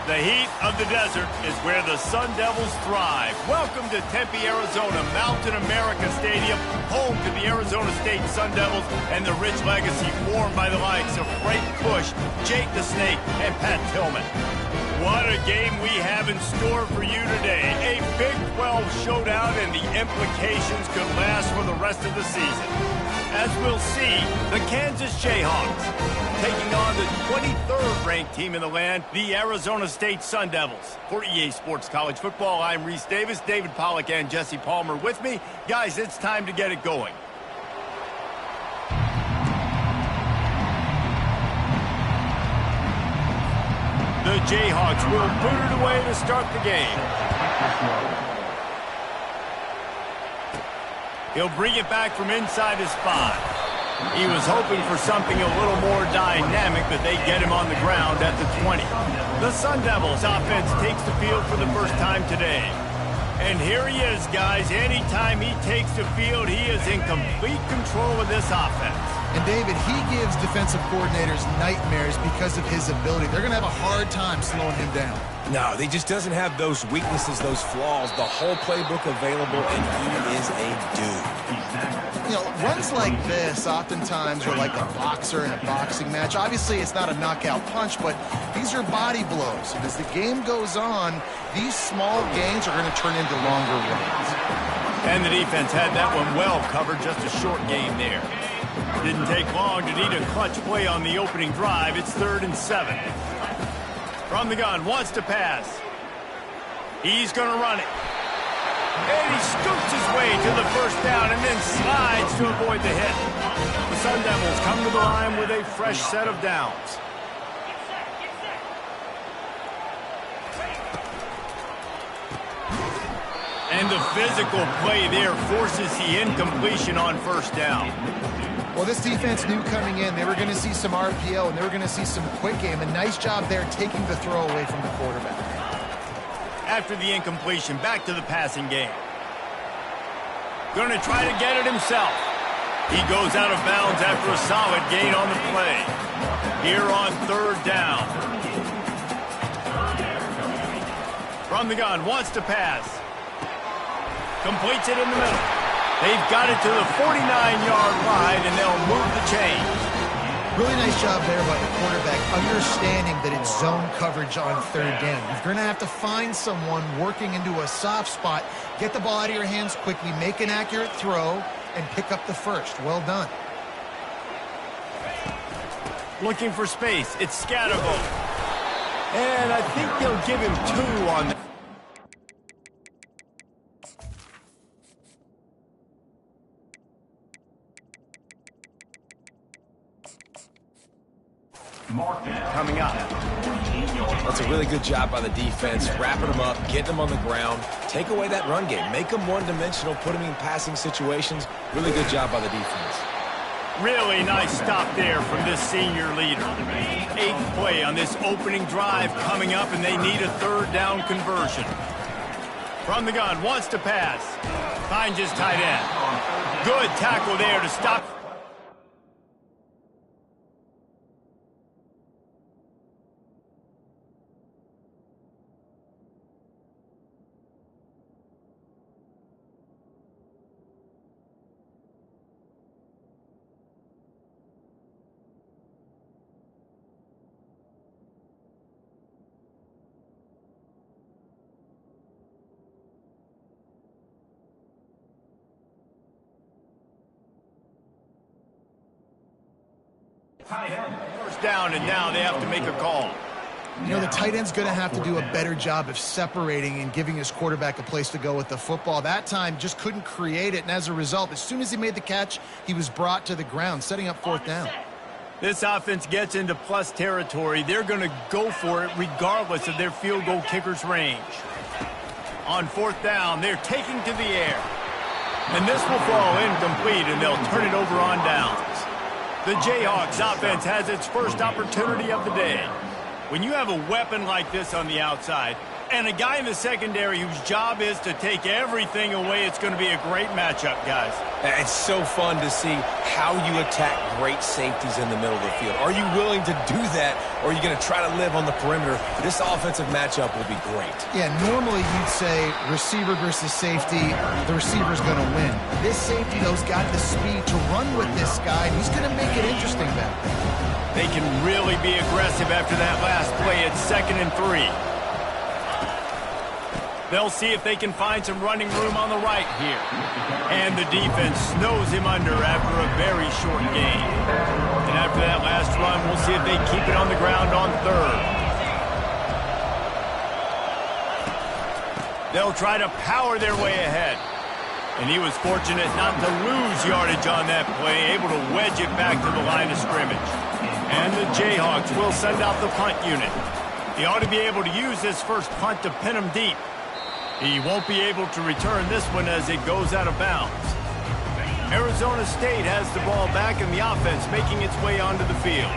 The heat of the desert is where the Sun Devils thrive. Welcome to Tempe, Arizona, Mountain America Stadium, home to the Arizona State Sun Devils and the rich legacy formed by the likes of Frank Bush, Jake the Snake, and Pat Tillman. What a game we have in store for you today. A Big 12 showdown, and the implications could last for the rest of the season. As we'll see, the Kansas Jayhawks taking on the 23rd ranked team in the land, the Arizona State Sun Devils. For EA Sports College Football, I'm Reese Davis, David Pollack, and Jesse Palmer with me. Guys, it's time to get it going. The Jayhawks will boot it away to start the game. He'll bring it back from inside his 5. He was hoping for something a little more dynamic, but they get him on the ground at the 20. The Sun Devils offense takes the field for the first time today. And here he is, guys. Anytime he takes the field, he is in complete control of this offense. And David, he gives defensive coordinators nightmares because of his ability. They're going to have a hard time slowing him down. No, he just doesn't have those weaknesses, those flaws, the whole playbook available, and he is a dude. You know, runs like this oftentimes are like a boxer in a boxing match. Obviously, it's not a knockout punch, but these are body blows. And as the game goes on, these small gains are going to turn into longer runs. And the defense had that one well covered, just a short game there. Didn't take long to need a clutch play on the opening drive. It's 3rd and 7. From the gun, wants to pass. He's going to run it. And he scoots his way to the first down and then slides to avoid the hit. The Sun Devils come to the line with a fresh set of downs. And the physical play there forces the incompletion on first down. Well, this defense knew coming in they were going to see some RPO and they were going to see some quick game. A nice job there taking the throw away from the quarterback. After the incompletion, back to the passing game. Going to try to get it himself. He goes out of bounds after a solid gain on the play. Here on 3rd down. From the gun, wants to pass. Completes it in the middle. They've got it to the 49-yard line, and they'll move the chains. Really nice job there by the quarterback, understanding that it's zone coverage on 3rd down. You're going to have to find someone working into a soft spot, get the ball out of your hands quickly, make an accurate throw, and pick up the first. Well done. Looking for space. It's Scatterbo. And I think they'll give him 2 on that. Coming up. That's a really good job by the defense, wrapping them up, getting them on the ground, take away that run game, make them one-dimensional, put them in passing situations. Really good job by the defense. Really nice stop there from this senior leader. 8th play on this opening drive coming up, and they need a 3rd down conversion. From the gun, wants to pass. Finds his tight end. Good tackle there to stop. First down, and now they have to make a call. You know, the tight end's going to have to do a better job of separating and giving his quarterback a place to go with the football. That time just couldn't create it, and as a result, as soon as he made the catch, he was brought to the ground, setting up 4th down. This offense gets into plus territory. They're going to go for it regardless of their field goal kicker's range. On 4th down, they're taking to the air. And this will fall incomplete, and they'll turn it over on downs. The Jayhawks offense has its first opportunity of the day. When you have a weapon like this on the outside, And a guy in the secondary whose job is to take everything away. It's going to be a great matchup, guys. It's so fun to see how you attack great safeties in the middle of the field. Are you willing to do that, or are you going to try to live on the perimeter? This offensive matchup will be great. Yeah, normally you'd say receiver versus safety, the receiver's going to win. This safety, though's got the speed to run with this guy, and he's going to make it interesting back there. They can really be aggressive after that last play. It's 2nd and 3. They'll see if they can find some running room on the right here. And the defense snows him under after a very short gain. And after that last run, we'll see if they keep it on the ground on 3rd. They'll try to power their way ahead. And he was fortunate not to lose yardage on that play, able to wedge it back to the line of scrimmage. And the Jayhawks will send out the punt unit. He ought to be able to use this first punt to pin him deep. He won't be able to return this one as it goes out of bounds. Arizona State has the ball back in the offense, making its way onto the field.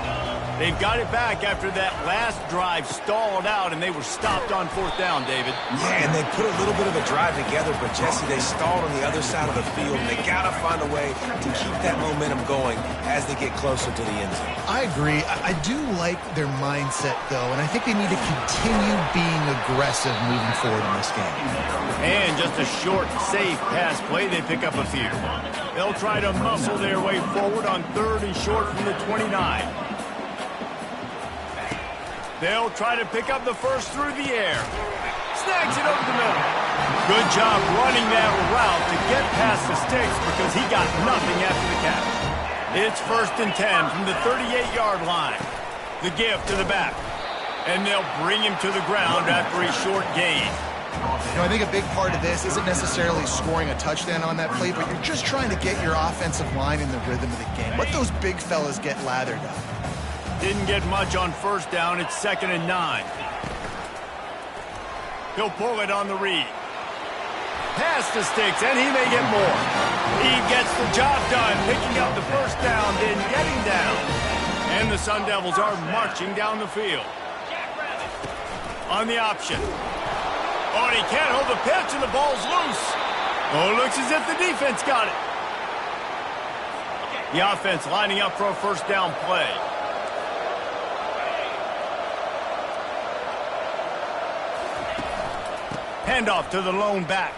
They've got it back after that last drive stalled out, and they were stopped on 4th down, David. Yeah, and they put a little bit of a drive together, but, Jesse, they stalled on the other side of the field, and they got to find a way to keep that momentum going as they get closer to the end zone. I agree. I do like their mindset, though, and I think they need to continue being aggressive moving forward in this game. And just a short, safe pass play, they pick up a few. They'll try to muscle their way forward on 3rd and short from the 29. They'll try to pick up the first through the air. Snags it over the middle. Good job running that route to get past the sticks because he got nothing after the catch. It's 1st and 10 from the 38-yard line. The give to the back. And they'll bring him to the ground after a short gain. You know, I think a big part of this isn't necessarily scoring a touchdown on that play, but you're just trying to get your offensive line in the rhythm of the game. Let those big fellas get lathered up. Didn't get much on 1st down. It's 2nd and 9. He'll pull it on the read. Past the sticks, and he may get more. He gets the job done, picking up the 1st down, then getting down. And the Sun Devils are marching down the field. On the option. Oh, and he can't hold the pitch, and the ball's loose. Oh, it looks as if the defense got it. The offense lining up for a 1st down play. Handoff to the lone back.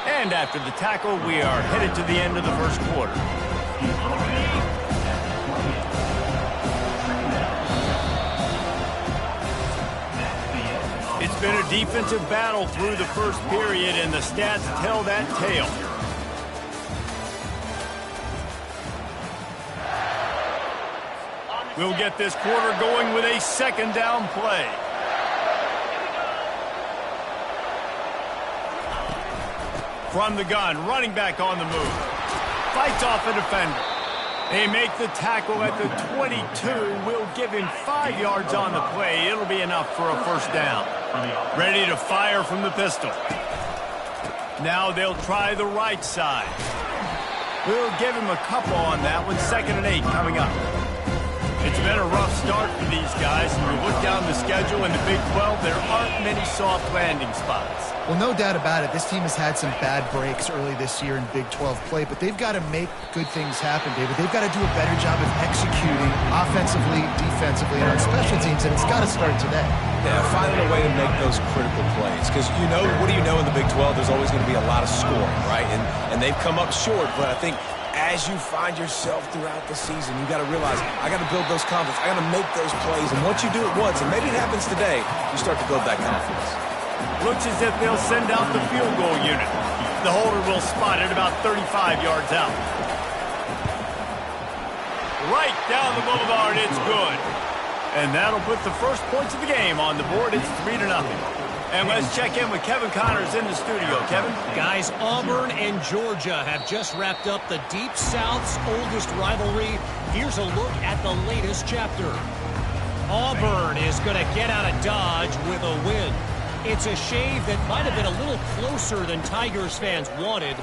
And after the tackle, we are headed to the end of the 1st quarter. It's been a defensive battle through the 1st period, and the stats tell that tale. We'll get this quarter going with a 2nd down play. From the gun, running back on the move. Fights off a defender. They make the tackle at the 22. Will give him 5 yards on the play. It'll be enough for a 1st down. Ready to fire from the pistol. Now they'll try the right side. We'll give him a couple on that one. 2nd and 8 coming up. It's been a rough start for these guys. And you look down the schedule in the Big 12, there aren't many soft landing spots. Well, no doubt about it. This team has had some bad breaks early this year in Big 12 play, but they've got to make good things happen, David. They've got to do a better job of executing offensively, defensively, and on special teams, and it's got to start today. Yeah, finding a way to make those critical plays. Because, you know, what do you know in the Big 12? There's always going to be a lot of scoring, right? And they've come up short, but I think as you find yourself throughout the season, you got to realize, I got to build those confidence. I got to make those plays. And once you do it once, and maybe it happens today, you start to build that confidence. Looks as if they'll send out the field goal unit. The holder will spot it about 35 yards out. Right down the boulevard, it's good. And that'll put the first points of the game on the board. It's 3-0. And let's check in with Kevin Connors in the studio. Kevin? Guys, Auburn and Georgia have just wrapped up the Deep South's oldest rivalry. Here's a look at the latest chapter. Auburn is going to get out of Dodge with a win. It's a shave that might have been a little closer than Tigers fans wanted,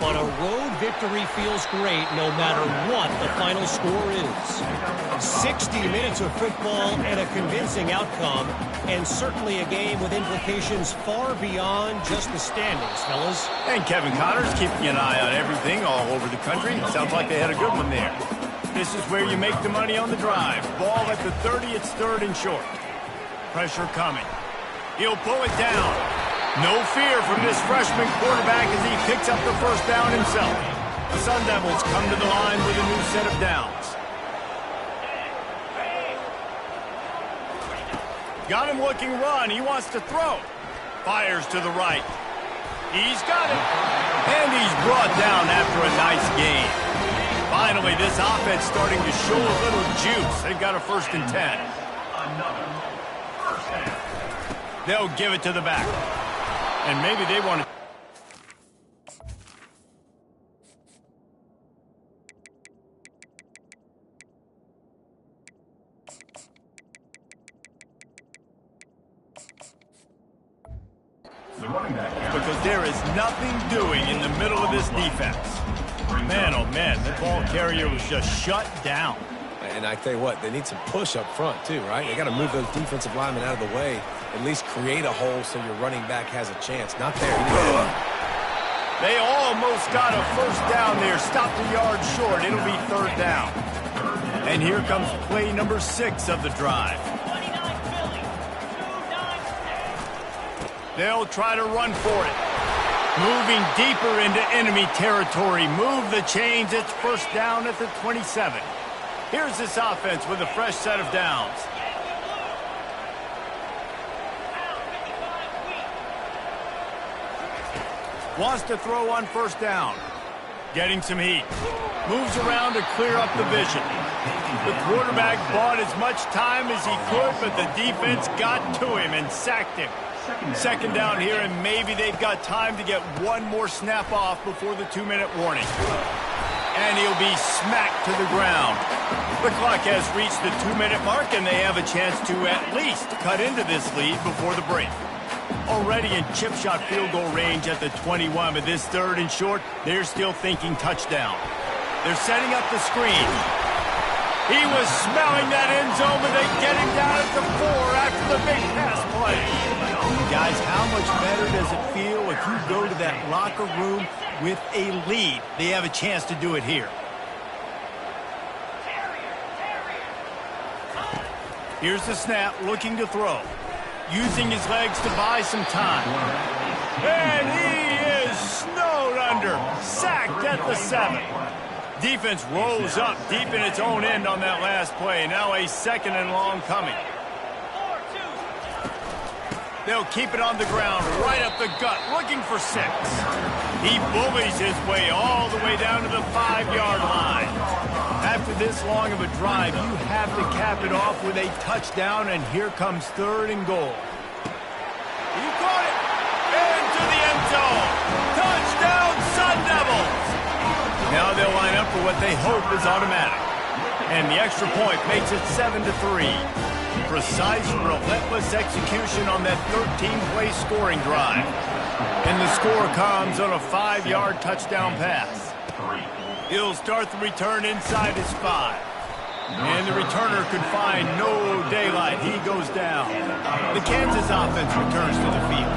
but a road victory feels great no matter what the final score is. 60 minutes of football and a convincing outcome, and certainly a game with implications far beyond just the standings, fellas. And Kevin Connors keeping an eye on everything all over the country. Sounds like they had a good one there. This is where you make the money on the drive. Ball at the 30, it's 3rd and short. Pressure coming. He'll pull it down. No fear from this freshman quarterback as he picks up the first down himself. The Sun Devils come to the line with a new set of downs. Got him looking run. He wants to throw. Fires to the right. He's got it. And he's brought down after a nice gain. Finally, this offense starting to show a little juice. They've got a 1st and 10. They'll give it to the back. And maybe they want to... Because there is nothing doing in the middle of this defense. Man, oh man, the ball carrier was just shut down. And I tell you what, they need some push up front too, right? They got to move those defensive linemen out of the way. At least create a hole so your running back has a chance. Not there. They almost got a 1st down there. Stopped a yard short. It'll be 3rd down. And here comes play number 6 of the drive. They'll try to run for it. Moving deeper into enemy territory. Move the chains. It's 1st down at the 27. Here's this offense with a fresh set of downs. Wants to throw on 1st down. Getting some heat. Moves around to clear up the vision. The quarterback bought as much time as he could, but the defense got to him and sacked him. 2nd down here, and maybe they've got time to get one more snap off before the 2-minute warning. And he'll be smacked to the ground. The clock has reached the 2-minute mark, and they have a chance to at least cut into this lead before the break. Already in chip shot field goal range at the 21, but this 3rd and short, they're still thinking touchdown. They're setting up the screen. He was smelling that end zone, but they get him down at the 4 after the big pass play. Guys, how much better does it feel if you go to that locker room with a lead? They have a chance to do it here. Here's the snap, looking to throw. Using his legs to buy some time. And he is snowed under. Sacked at the 7. Defense rolls up deep in its own end on that last play. Now a 2nd and long coming. They'll keep it on the ground, right up the gut, looking for 6. He bullies his way all the way down to the 5-yard line. After this long of a drive, you have to cap it off with a touchdown, and here comes 3rd and goal. He caught it into the end zone. Touchdown, Sun Devils! Now they'll line up for what they hope is automatic. And the extra point makes it 7-3. Precise, relentless execution on that 13-play scoring drive. And the score comes on a 5-yard touchdown pass. He'll start the return inside his 5. And the returner could find no daylight. He goes down. The Kansas offense returns to the field.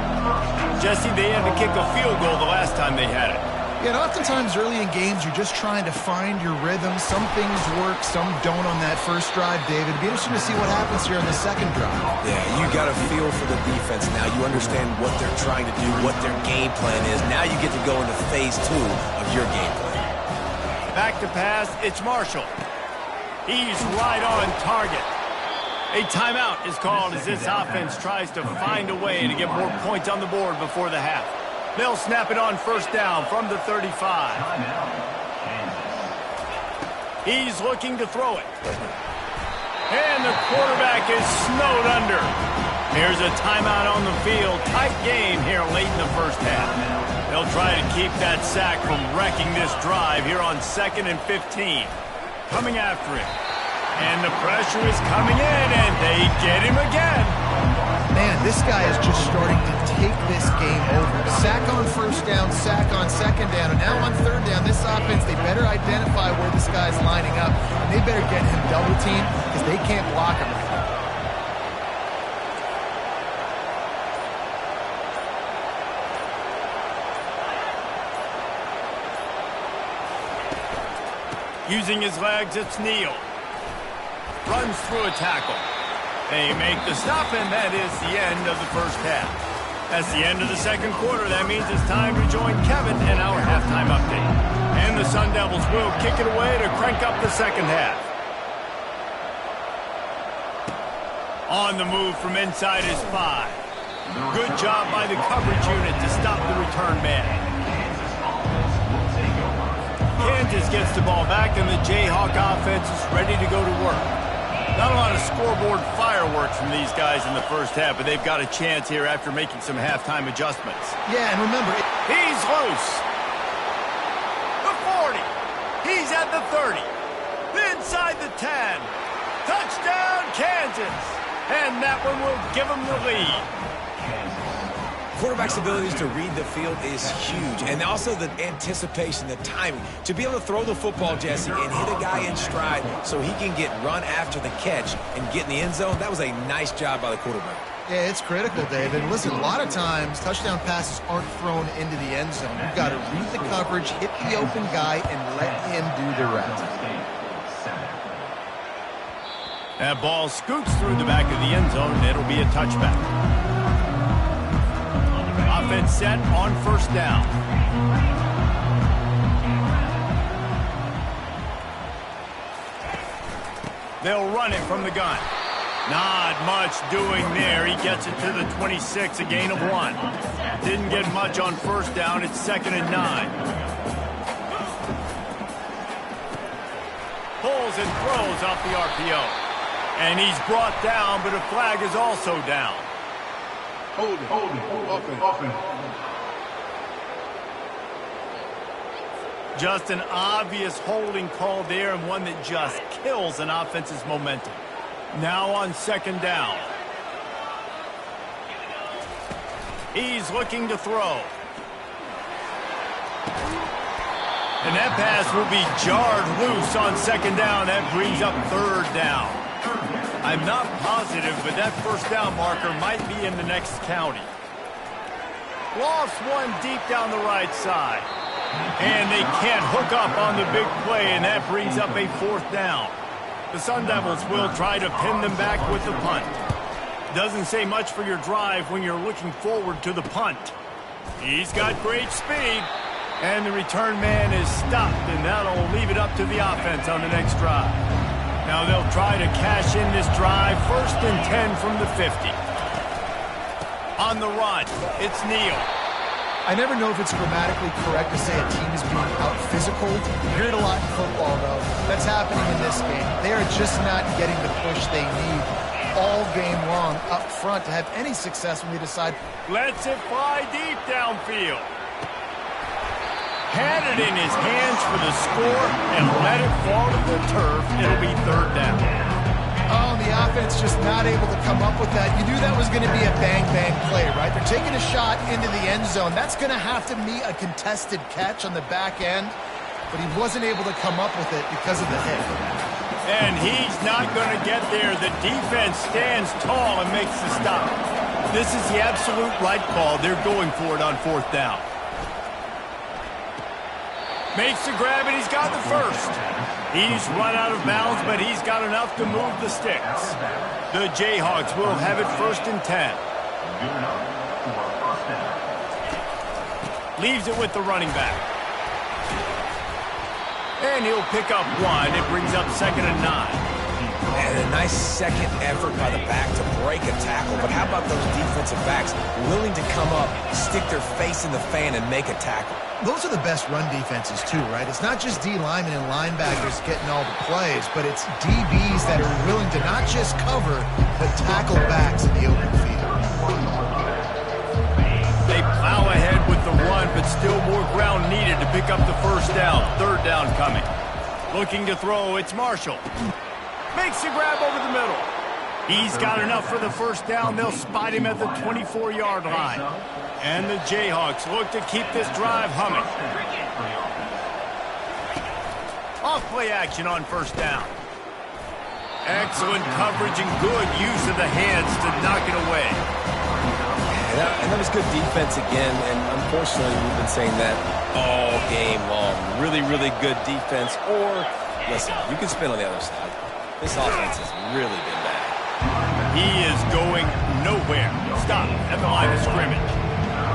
Jesse, they had to kick a field goal the last time they had it. Yeah, and oftentimes early in games, you're just trying to find your rhythm. Some things work, some don't on that first drive, David. It'd be interesting to see what happens here in the 2nd drive. Yeah, you got a feel for the defense now. You understand what they're trying to do, what their game plan is. Now you get to go into phase 2 of your game plan. Back to pass, it's Marshall. He's right on target. A timeout is called as this offense tries to find a way to get more points on the board before the half. They'll snap it on 1st down from the 35. He's looking to throw it. And the quarterback is snowed under. Here's a timeout on the field. Tight game here late in the first half. They'll try to keep that sack from wrecking this drive here on 2nd and 15. Coming after it. And the pressure is coming in, and they get him again. Man, this guy is just starting to take this game over. Sack on 1st touchdown sack on second down. And now on third down, this offense, they better identify where this guy's lining up. And they better get him double teamed because they can't block him. Using his legs, it's Neal. Runs through a tackle. They make the stop, and that is the end of the first half. That's the end of the second quarter. That means it's time to join Kevin and our halftime update. And the Sun Devils will kick it away to crank up the second half. On the move from inside is 5. Good job by the coverage unit to stop the return man. Kansas gets the ball back, and the Jayhawk offense is ready to go to work. Not a lot of scoreboard fireworks from these guys in the first half, but they've got a chance here after making some halftime adjustments. Yeah, and remember, he's loose. The 40. He's at the 30. Inside the 10. Touchdown, Kansas. And that one will give them the lead. Quarterback's abilities to read the field is huge, and also the anticipation, the timing. To be able to throw the football, Jesse, and hit a guy in stride so he can get run after the catch and get in the end zone, that was a nice job by the quarterback. yeah, it's critical, David. Listen, a lot of times, touchdown passes aren't thrown into the end zone. You've got to read the coverage, hit the open guy, and let him do the rest. That ball scoots through the back of the end zone, and it'll be a touchback. Offense set on first down. They'll run it from the gun. Not much doing there. He gets it to the 26, a gain of 1. Didn't get much on first down. It's 2nd and 9. Pulls and throws off the RPO. And he's brought down, but a flag is also down. Hold it. Open. Just an obvious holding call there, and one that just kills an offense's momentum. Now on 2nd down. He's looking to throw. And that pass will be jarred loose on 2nd down. That brings up 3rd down. I'm not positive, but that first down marker might be in the next county. Lost one deep down the right side. And they can't hook up on the big play, and that brings up a 4th down. The Sun Devils will try to pin them back with the punt. Doesn't say much for your drive when you're looking forward to the punt. He's got great speed, and the return man is stopped, and that'll leave it up to the offense on the next drive. Now they'll try to cash in this drive. 1st and 10 from the 50. On the run, it's Neal. I never know if it's grammatically correct to say a team is being out-physical. You hear it a lot in football, though. That's happening in this game. They are just not getting the push they need all game long up front to have any success when they decide. Lets it fly deep downfield. Had it in his hands for the score and let it fall to the turf. It'll be 3rd down. Oh, the offense just not able to come up with that. You knew that was going to be a bang-bang play, right? They're taking a shot into the end zone. That's going to have to be a contested catch on the back end, but he wasn't able to come up with it because of the hit. And he's not going to get there. The defense stands tall and makes the stop. This is the absolute right call. They're going for it on 4th down. Makes the grab, and he's got the 1st. He's run out of bounds, but he's got enough to move the sticks. The Jayhawks will have it 1st and 10. Leaves it with the running back. And he'll pick up 1. It brings up 2nd and 9. And a nice second effort by the back to break a tackle. But how about those defensive backs willing to come up, stick their face in the fan, and make a tackle? Those are the best run defenses, too, right? It's not just D linemen and linebackers getting all the plays, but it's DBs that are willing to not just cover, but tackle backs in the open field. They plow ahead with the run, but still more ground needed to pick up the 1st down. 3rd down coming. Looking to throw, it's Marshall. Makes the grab over the middle. He's got enough for the first down. They'll spot him at the 24-yard line. And the Jayhawks look to keep this drive humming. Off play action on first down. Excellent coverage and good use of the hands to knock it away. And that was good defense again, and unfortunately we've been saying that all game long. Really, really good defense. Or, listen, you can spin on the other side. This offense has really been bad. He is going nowhere. Stop at the line of scrimmage.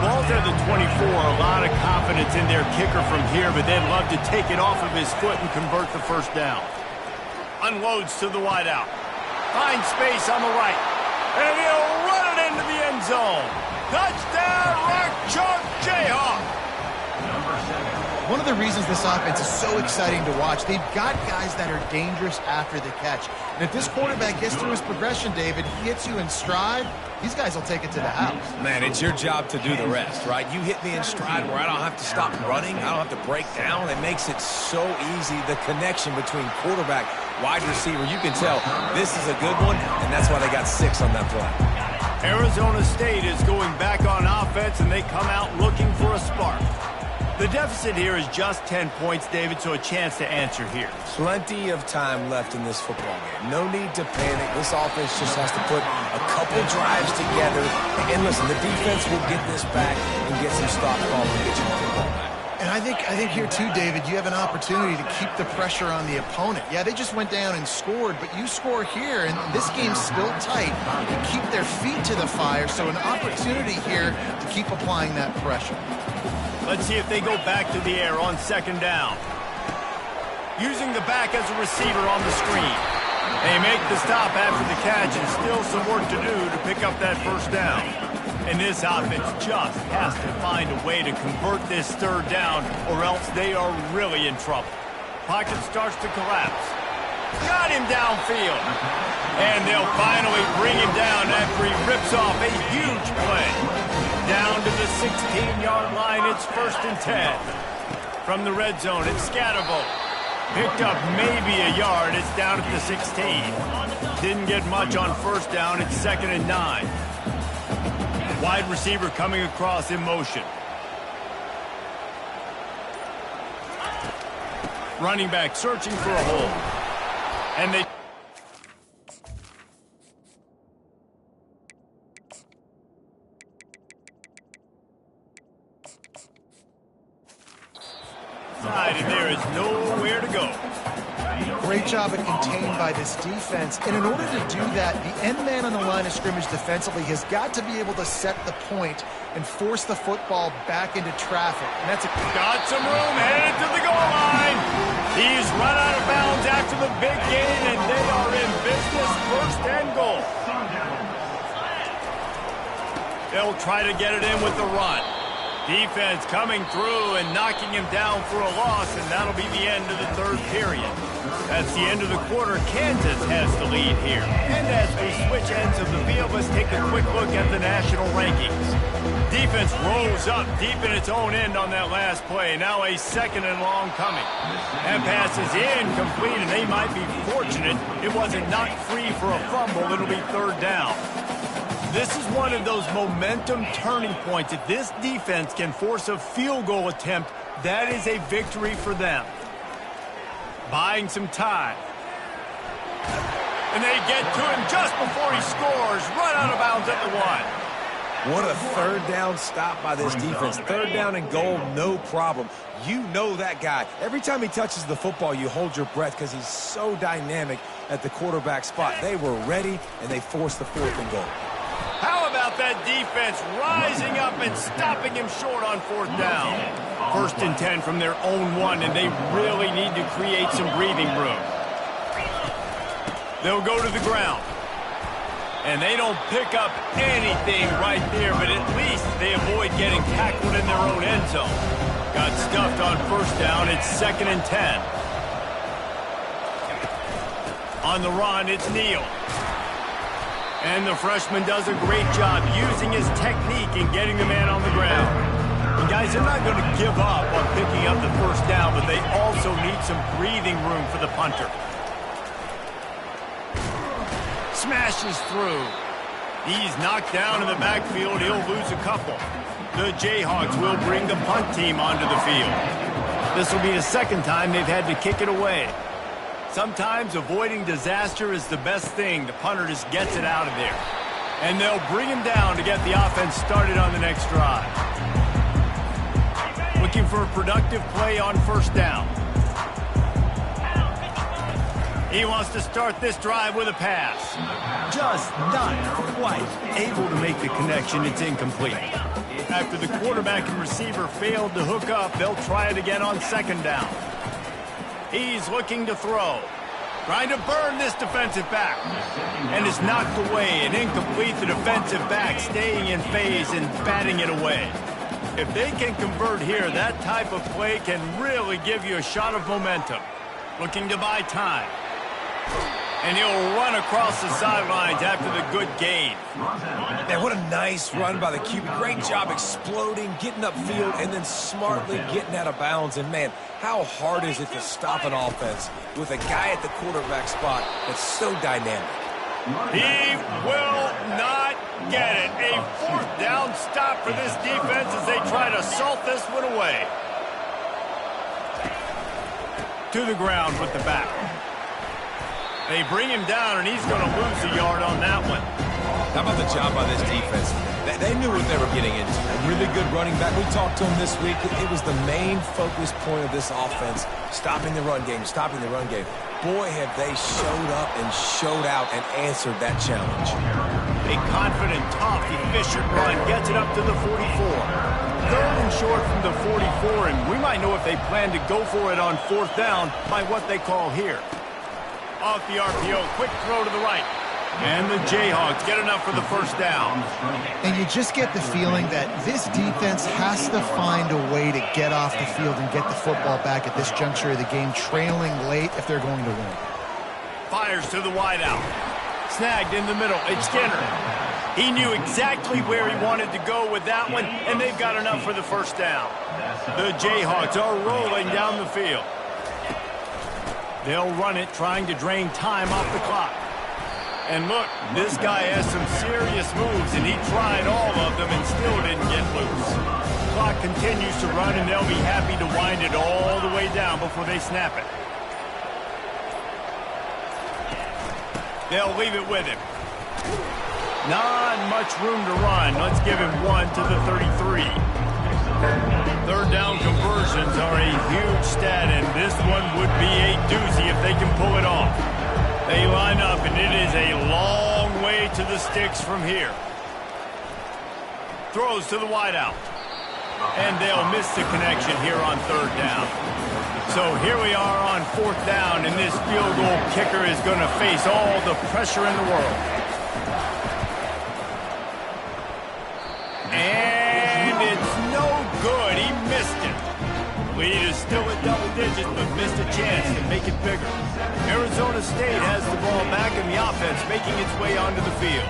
Ball's at the 24. A lot of confidence in their kicker from here, but they'd love to take it off of his foot and convert the first down. Unloads to the wideout. Finds space on the right. And he'll run it into the end zone. Touchdown, Rock Chalk Jayhawk. One of the reasons this offense is so exciting to watch, they've got guys that are dangerous after the catch. And if this quarterback gets through his progression, David, he hits you in stride, these guys will take it to the house. Man, it's your job to do the rest, right? You hit me in stride where I don't have to stop running. I don't have to break down. It makes it so easy, the connection between quarterback, wide receiver. You can tell this is a good one, and that's why they got 6 on that play. Arizona State is going back on offense, and they come out looking for a spark. The deficit here is just 10 points, David, so a chance to answer here. Plenty of time left in this football game. No need to panic. This offense just has to put a couple drives together. And listen, the defense will get this back and get some stop call and get you the football back. And I think here too, David, you have an opportunity to keep the pressure on the opponent. Yeah, they just went down and scored, but you score here, and this game's still tight. You keep their feet to the fire, so an opportunity here to keep applying that pressure. Let's see if they go back to the air on second down. Using the back as a receiver on the screen. They make the stop after the catch, and still some work to do to pick up that first down. And this offense just has to find a way to convert this third down, or else they are really in trouble. Pocket starts to collapse. Got him downfield. And they'll finally bring him down after he rips off a huge play. Down to the 16-yard line, it's 1st and 10. From the red zone, it's Scatterbo. Picked up maybe a yard, it's down at the 16. Didn't get much on first down, it's 2nd and 9. Wide receiver coming across in motion. Running back searching for a hole. And they... and there is nowhere to go. Great job at contained by this defense. And in order to do that, the end man on the line of scrimmage defensively has got to be able to set the point and force the football back into traffic. And that's a... Got some room, headed to the goal line. He's run out of bounds after the big gain, and they are in business, 1st and goal. They'll try to get it in with the run. Defense coming through and knocking him down for a loss, and that'll be the end of the 3rd period. That's the end of the quarter. Kansas has the lead here. And as we switch ends of the field, let's take a quick look at the national rankings. Defense rose up deep in its own end on that last play. Now a 2nd and long coming. That pass is incomplete, and they might be fortunate it wasn't knocked free for a fumble. It'll be 3rd down. This is one of those momentum turning points. If this defense can force a field goal attempt, that is a victory for them. Buying some time. And they get to him just before he scores. Run out of bounds at the 1. What a 3rd down stop by this defense. 3rd down and goal, no problem. You know that guy. Every time he touches the football, you hold your breath because he's so dynamic at the quarterback spot. They were ready, and they forced the 4th and goal. How about that defense rising up and stopping him short on 4th down? 1st and 10 from their own 1, and they really need to create some breathing room. They'll go to the ground. And they don't pick up anything right there, but at least they avoid getting tackled in their own end zone. Got stuffed on 1st down. It's 2nd and 10. On the run, it's Neal. And the freshman does a great job using his technique and getting the man on the ground. And guys, they're not going to give up on picking up the 1st down, but they also need some breathing room for the punter. smashes through. He's knocked down in the backfield. He'll lose a couple. The Jayhawks will bring the punt team onto the field. This will be the second time they've had to kick it away. Sometimes avoiding disaster is the best thing. The punter just gets it out of there. And they'll bring him down to get the offense started on the next drive. Looking for a productive play on first down. He wants to start this drive with a pass. Just not quite able to make the connection. It's incomplete. After the quarterback and receiver failed to hook up, they'll try it again on second down. He's looking to throw. Trying to burn this defensive back. And is knocked away and incomplete. The defensive back staying in phase and batting it away. If they can convert here, that type of play can really give you a shot of momentum. Looking to buy time. And he'll run across the sidelines after the good gain. Man, what a nice run by the QB. Great job exploding, getting upfield, and then smartly getting out of bounds. And, man, how hard is it to stop an offense with a guy at the quarterback spot that's so dynamic? He will not get it. A fourth down stop for this defense as they try to salt this one away. To the ground with the back. They bring him down, and he's going to lose a yard on that one. How about the job by this defense? They knew what they were getting into. A really good running back. We talked to him this week. It was the main focus point of this offense, stopping the run game, stopping the run game. Boy, have they showed up and showed out and answered that challenge. A confident, tough, efficient run gets it up to the 44. Third and short from the 44, and we might know if they plan to go for it on fourth down by what they call here. Off the RPO, quick throw to the right. And the Jayhawks get enough for the first down. And you just get the feeling that this defense has to find a way to get off the field and get the football back at this juncture of the game, trailing late if they're going to win. Fires to the wideout. Snagged in the middle. It's Skinner. He knew exactly where he wanted to go with that one, and they've got enough for the first down. The Jayhawks are rolling down the field. They'll run it, trying to drain time off the clock. And look, this guy has some serious moves, and he tried all of them and still didn't get loose. Clock continues to run, and they'll be happy to wind it all the way down before they snap it. They'll leave it with him. Not much room to run. Let's give him one to the 33. Third down conversions are a huge stat, and this one would be a doozy if they can pull it off. They line up, and it is a long way to the sticks from here. Throws to the wideout. And they'll miss the connection here on third down. So here we are on fourth down, and this field goal kicker is going to face all the pressure in the world. And it's no good. He missed it. Lead is still at double digits, but missed a chance to make it bigger. Arizona State has the ball back, and the offense making its way onto the field.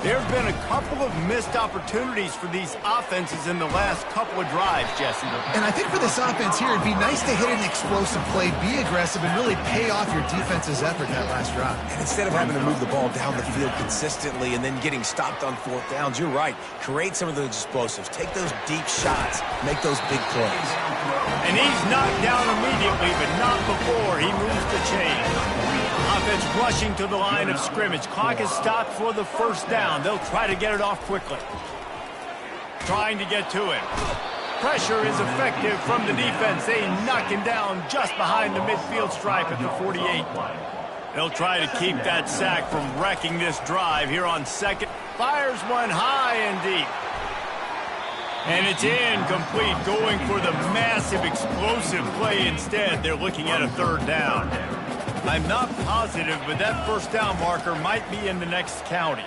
There have been a couple of missed opportunities for these offenses in the last couple of drives, Jesse. And I think for this offense here, it'd be nice to hit an explosive play, be aggressive, and really pay off your defense's effort that last drive. And instead of having to move the ball down the field consistently and then getting stopped on fourth downs, you're right. Create some of those explosives. Take those deep shots. Make those big plays. And he's knocked down immediately, but not before he moves the chain. Offense rushing to the line of scrimmage. Clock is stopped for the first down. They'll try to get it off quickly. Trying to get to him. Pressure is effective from the defense. They knock him down just behind the midfield stripe at the 48. They'll try to keep that sack from wrecking this drive here on second. Fires one high and deep. And it's incomplete, going for the massive explosive play instead. They're looking at a third down. I'm not positive, but that first down marker might be in the next county.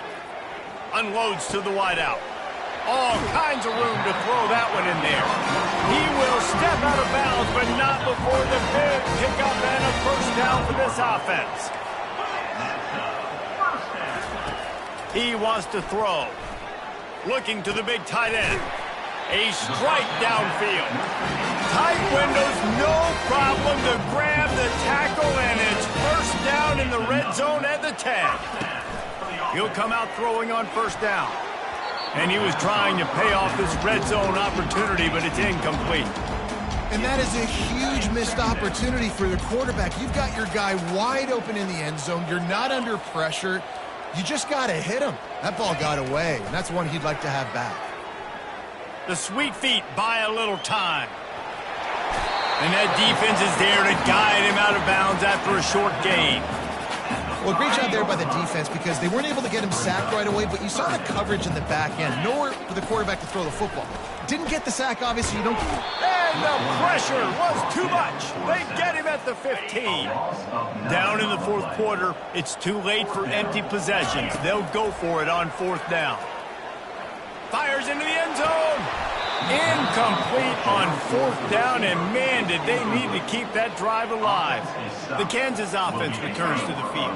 Unloads to the wideout. All kinds of room to throw that one in there. He will step out of bounds, but not before the big pickup and a first down for this offense. He wants to throw. Looking to the big tight end. A strike downfield. Tight windows, no problem to grab the tackle, and it's first down in the red zone at the 10. He'll come out throwing on first down. And he was trying to pay off this red zone opportunity, but it's incomplete. And that is a huge missed opportunity for the quarterback. You've got your guy wide open in the end zone. You're not under pressure. You just got to hit him. That ball got away, and that's one he'd like to have back. The sweet feet buy a little time. And that defense is there to guide him out of bounds after a short gain. Well, great job there by the defense because they weren't able to get him sacked right away, but you saw the coverage in the back end. Nowhere for the quarterback to throw the football. Didn't get the sack, obviously. You don't. And the pressure was too much. They get him at the 15. Down in the fourth quarter, it's too late for empty possessions. They'll go for it on fourth down. Fires into the end zone. Incomplete on fourth down, and man, did they need to keep that drive alive. The Kansas offense returns to the field.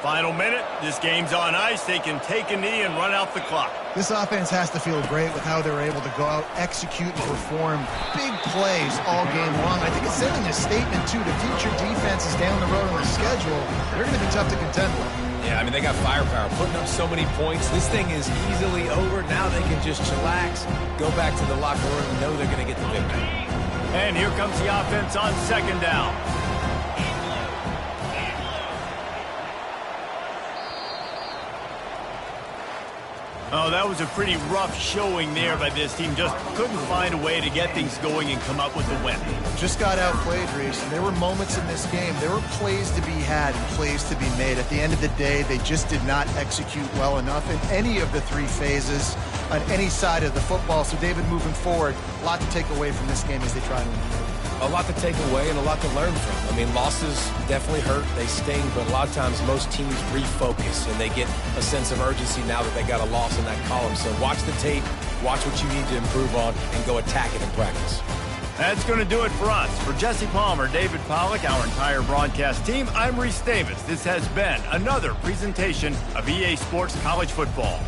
Final minute, this game's on ice. They can take a knee and run out the clock. This offense has to feel great with how they're able to go out, execute, and perform big plays all game long. I think it's sending a statement, too, to future defenses down the road on the schedule. They're going to be tough to contend with. Yeah, I mean, they got firepower, putting up so many points. This thing is easily over. Now they can just chillax, go back to the locker room, and know they're going to get the victory. And here comes the offense on second down. Oh, that was a pretty rough showing there by this team. Just couldn't find a way to get things going and come up with a win. Just got outplayed, Reese. And there were moments in this game. There were plays to be had and plays to be made. At the end of the day, they just did not execute well enough in any of the three phases on any side of the football. So, David, moving forward, a lot to take away from this game as they try to improve. A lot to take away and a lot to learn from. I mean, losses definitely hurt. They sting, but a lot of times most teams refocus and they get a sense of urgency now that they got a loss in that column. So watch the tape, watch what you need to improve on, and go attack it in practice. That's going to do it for us. For Jesse Palmer, David Pollack, our entire broadcast team, I'm Reese Davis. This has been another presentation of EA Sports College Football.